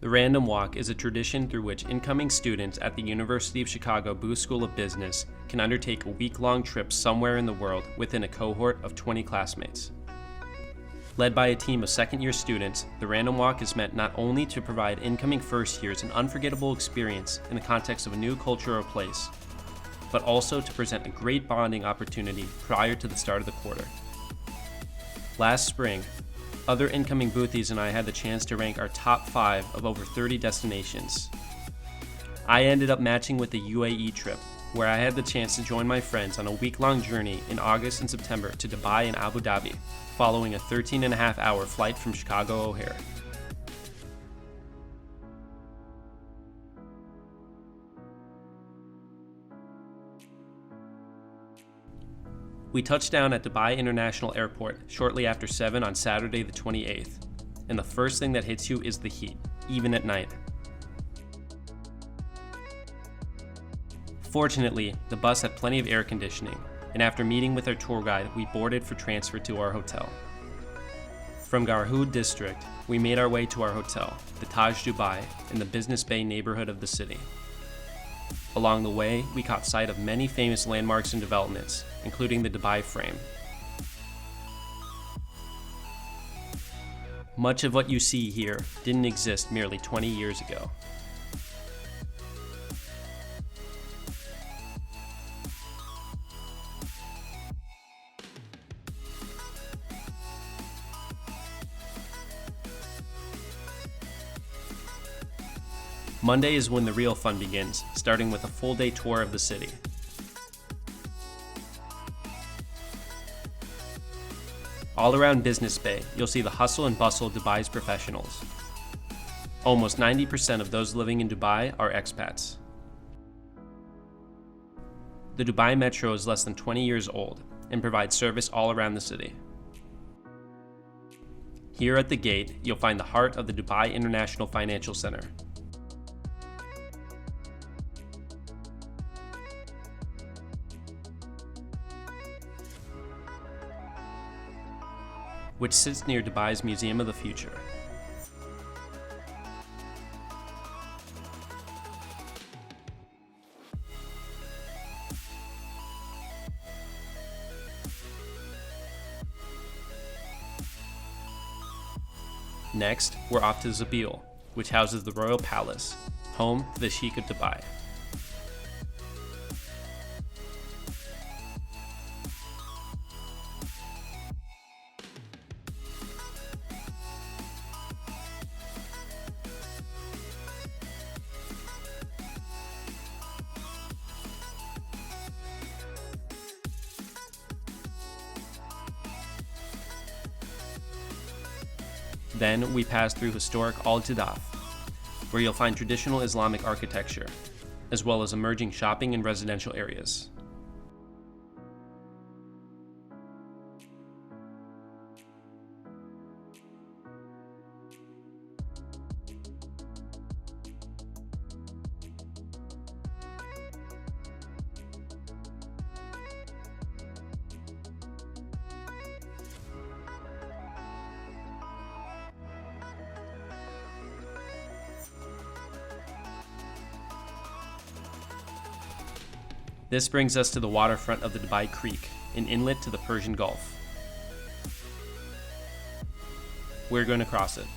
The Random Walk is a tradition through which incoming students at the University of Chicago Booth School of Business can undertake a week-long trip somewhere in the world within a cohort of 20 classmates. Led by a team of second-year students, the Random Walk is meant not only to provide incoming first years an unforgettable experience in the context of a new culture or place, but also to present a great bonding opportunity prior to the start of the quarter. Last spring, other incoming Boothies and I had the chance to rank our top 5 of over 30 destinations. I ended up matching with the UAE trip, where I had the chance to join my friends on a week-long journey in August and September to Dubai and Abu Dhabi, following a 13.5-hour flight from Chicago O'Hare. We touched down at Dubai International Airport shortly after 7 on Saturday the 28th, and the first thing that hits you is the heat, even at night. Fortunately, the bus had plenty of air conditioning, and after meeting with our tour guide, we boarded for transfer to our hotel. From Garhoud district, we made our way to our hotel, the Taj Dubai, in the Business Bay neighborhood of the city. Along the way, we caught sight of many famous landmarks and developments, including the Dubai Frame. Much of what you see here didn't exist merely 20 years ago. Monday is when the real fun begins, starting with a full-day tour of the city. All around Business Bay, you'll see the hustle and bustle of Dubai's professionals. Almost 90% of those living in Dubai are expats. The Dubai Metro is less than 20 years old and provides service all around the city. Here at the gate, you'll find the heart of the Dubai International Financial Center. Which sits near Dubai's Museum of the Future. Next, we're off to Zabil, which houses the Royal Palace, home to the Sheikh of Dubai. Then we pass through historic Al Tidaf, where you'll find traditional Islamic architecture, as well as emerging shopping and residential areas. This brings us to the waterfront of the Dubai Creek, an inlet to the Persian Gulf. We're going to cross it.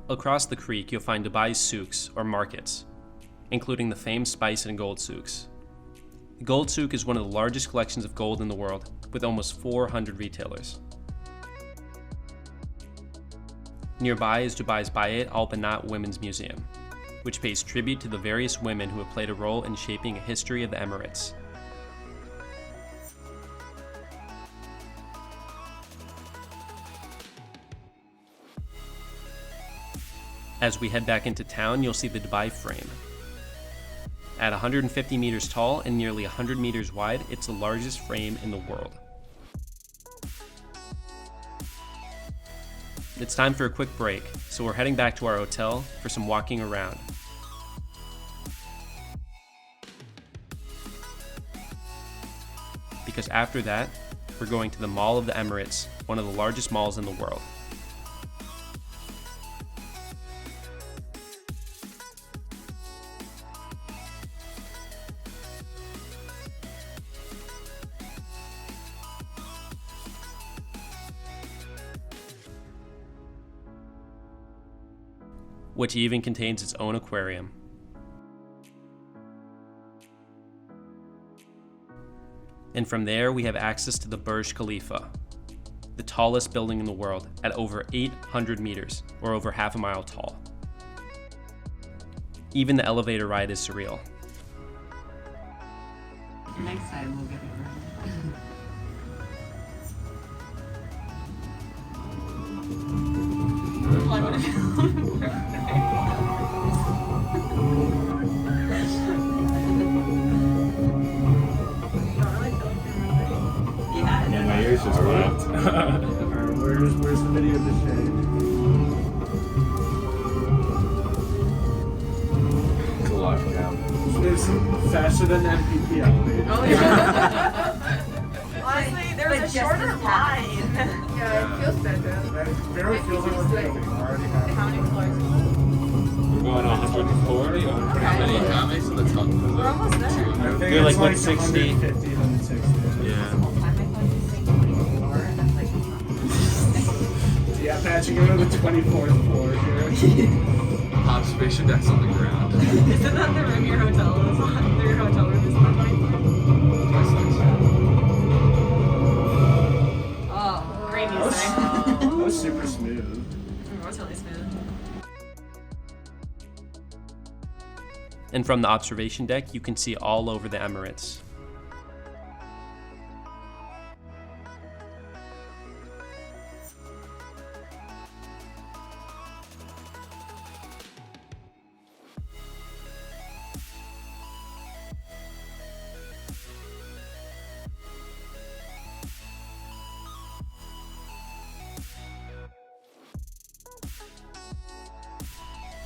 Across the creek, you'll find Dubai's souks, or markets, including the famed spice and gold souks. The gold souk is one of the largest collections of gold in the world, with almost 400 retailers. Nearby is Dubai's Bayat Al Banat Women's Museum, which pays tribute to the various women who have played a role in shaping a history of the Emirates. As we head back into town, you'll see the Dubai frame. At 150 meters tall and nearly 100 meters wide, it's the largest frame in the world. It's time for a quick break, so we're heading back to our hotel for some walking around. Because after that, we're going to the Mall of the Emirates, one of the largest malls in the world. Which even contains its own aquarium. And from there, we have access to the Burj Khalifa, the tallest building in the world at over 800 meters, or over half a mile tall. Even the elevator ride is surreal. Next time we'll get it Yeah, my ears just laughed. Where's the video of the shade? It's a live cam. It's faster than the MPP elevator. Oh yeah. Honestly, there's a shorter line. Yeah, it feels better. It barely feels like we're moving. We're already halfway. How many floors? We're going 140 or how many comics in the top? We're almost there. I think You're like it's 160. 150, 160. Yeah. Yeah, Patrick, you're on the 24th floor here. Observation deck's on the ground. Isn't that the room your hotel is on? Your hotel room is on 24? Oh, great music. That was super smooth. It was really smooth. And from the observation deck, you can see all over the Emirates.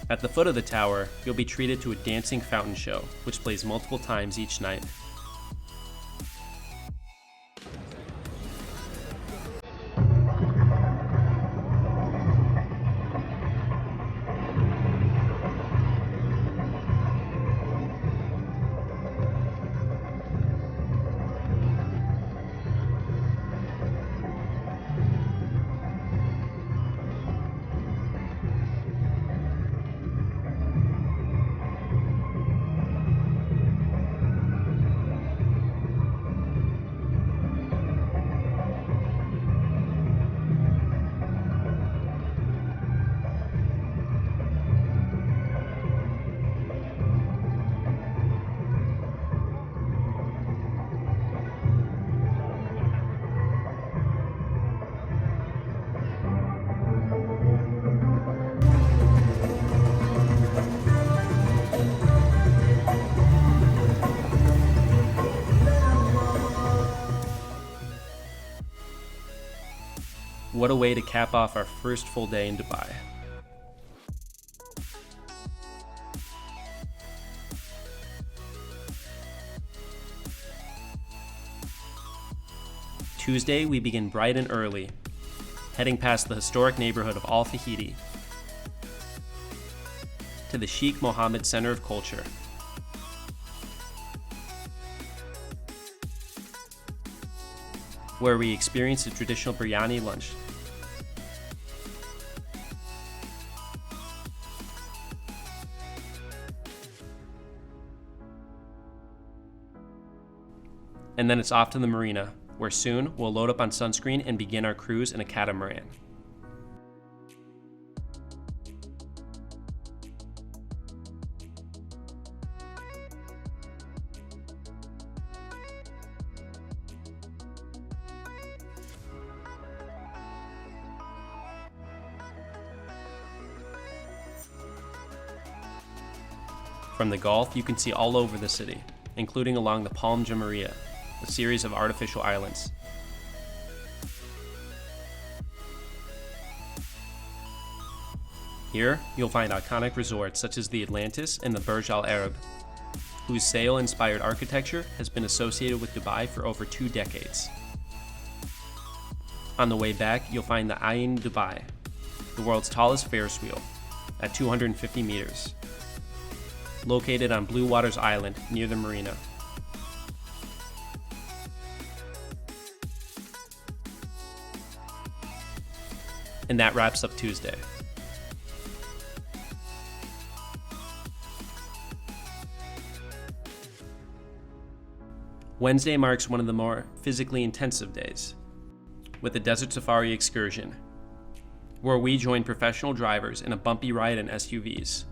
At the foot of the tower, you'll be treated to a dancing fountain show, which plays multiple times each night. What a way to cap off our first full day in Dubai. Tuesday, we begin bright and early, heading past the historic neighborhood of Al Fahidi to the Sheikh Mohammed Center of Culture. Where we experience a traditional biryani lunch. And then it's off to the marina, where soon we'll load up on sunscreen and begin our cruise in a catamaran. From the Gulf, you can see all over the city, including along the Palm Jumeirah, a series of artificial islands. Here, you'll find iconic resorts such as the Atlantis and the Burj Al Arab, whose sail-inspired architecture has been associated with Dubai for over 2 decades. On the way back, you'll find the Ain Dubai, the world's tallest Ferris wheel, at 250 meters, located on Blue Waters Island near the marina. And that wraps up Tuesday. Wednesday marks one of the more physically intensive days, with a desert safari excursion, where we join professional drivers in a bumpy ride in SUVs.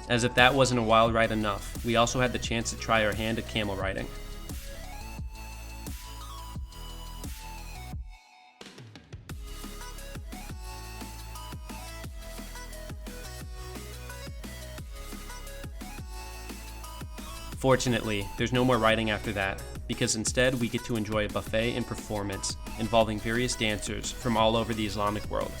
As if that wasn't a wild ride enough, we also had the chance to try our hand at camel riding. Fortunately, there's no more riding after that, because instead we get to enjoy a buffet and performance involving various dancers from all over the Islamic world.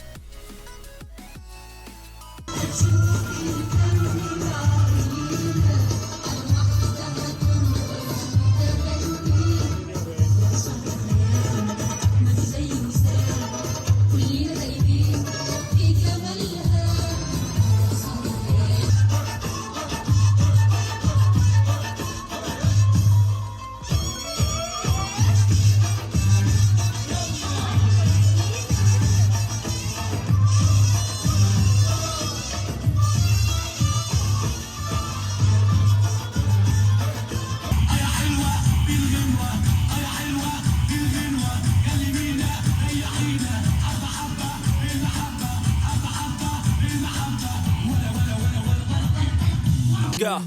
Yeah.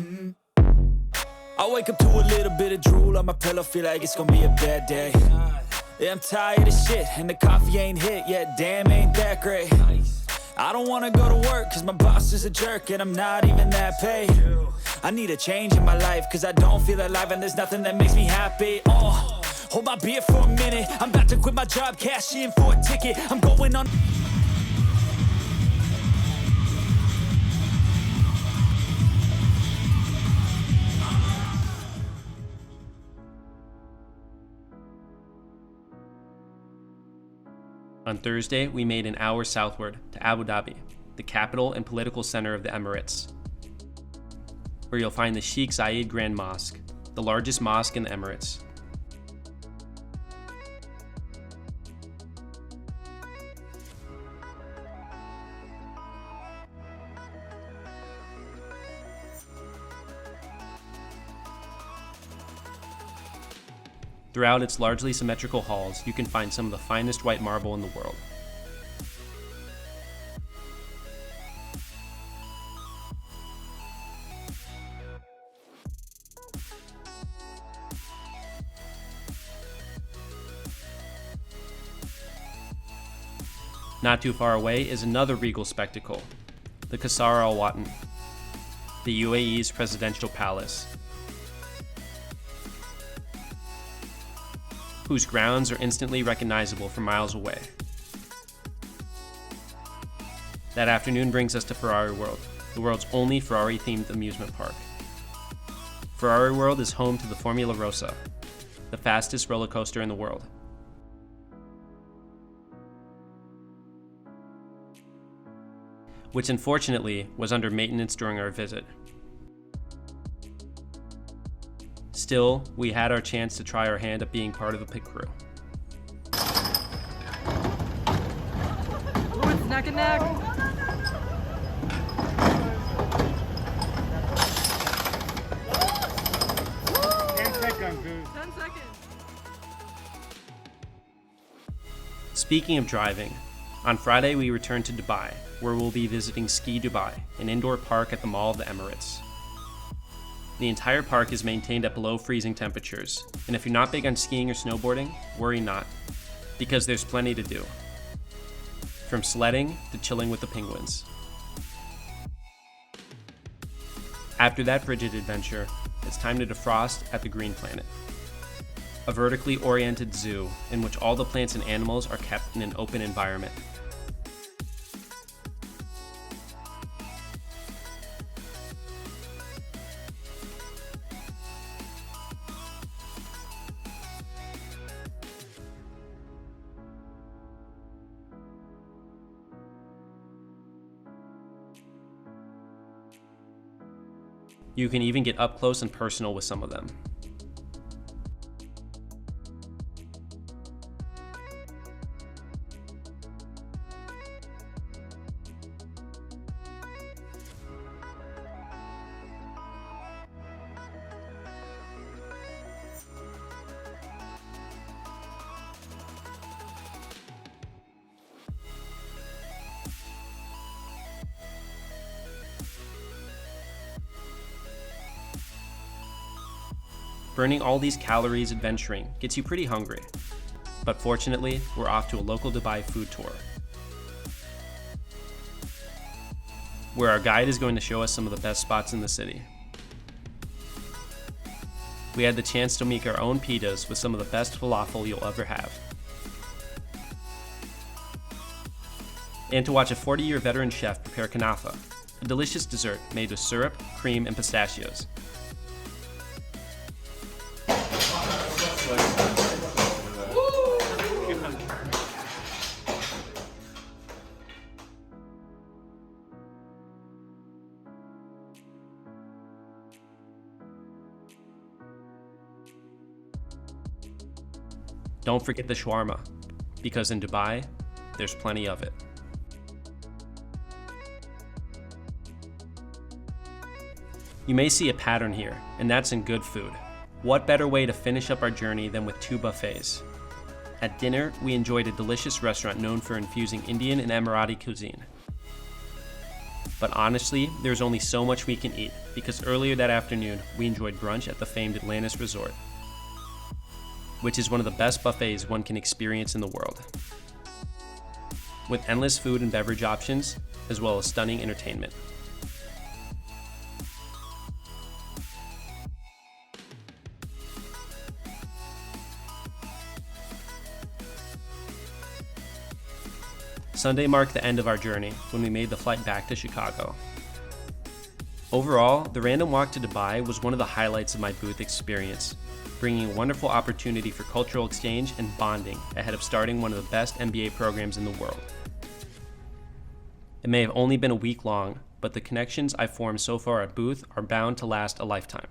I wake up to a little bit of drool on my pillow, feel like it's gonna be a bad day. Yeah, I'm tired of shit, and the coffee ain't hit yet, damn, ain't that great. I don't wanna go to work, cause my boss is a jerk, and I'm not even that paid. I need a change in my life, cause I don't feel alive, and there's nothing that makes me happy. Hold my beer for a minute, I'm about to quit my job, cash in for a ticket, I'm going on. On Thursday, we made an hour southward to Abu Dhabi, the capital and political center of the Emirates, where you'll find the Sheikh Zayed Grand Mosque, the largest mosque in the Emirates. Throughout its largely symmetrical halls, you can find some of the finest white marble in the world. Not too far away is another regal spectacle, the Qasr Al Watan, the UAE's presidential palace, whose grounds are instantly recognizable from miles away. That afternoon brings us to Ferrari World, the world's only Ferrari-themed amusement park. Ferrari World is home to the Formula Rossa, the fastest roller coaster in the world. Which unfortunately was under maintenance during our visit. Still, we had our chance to try our hand at being part of the pit crew. Ooh, it's neck and neck. Speaking of driving, on Friday we returned to Dubai, where we'll be visiting Ski Dubai, an indoor park at the Mall of the Emirates. The entire park is maintained at below freezing temperatures, and if you're not big on skiing or snowboarding, worry not, because there's plenty to do. From sledding to chilling with the penguins. After that frigid adventure, it's time to defrost at the Green Planet, a vertically oriented zoo in which all the plants and animals are kept in an open environment. You can even get up close and personal with some of them. Burning all these calories adventuring gets you pretty hungry, but fortunately, we're off to a local Dubai food tour, where our guide is going to show us some of the best spots in the city. We had the chance to make our own pitas with some of the best falafel you'll ever have, and to watch a 40-year veteran chef prepare kanafa, a delicious dessert made with syrup, cream, and pistachios. Don't forget the shawarma, because in Dubai, there's plenty of it. You may see a pattern here, and that's in good food. What better way to finish up our journey than with 2 buffets? At dinner, we enjoyed a delicious restaurant known for infusing Indian and Emirati cuisine. But honestly, there's only so much we can eat, because earlier that afternoon, we enjoyed brunch at the famed Atlantis Resort, which is one of the best buffets one can experience in the world, with endless food and beverage options, as well as stunning entertainment. Sunday marked the end of our journey when we made the flight back to Chicago. Overall, the random walk to Dubai was one of the highlights of my booth experience, bringing a wonderful opportunity for cultural exchange and bonding ahead of starting one of the best MBA programs in the world. It may have only been a week long, but the connections I've formed so far at Booth are bound to last a lifetime.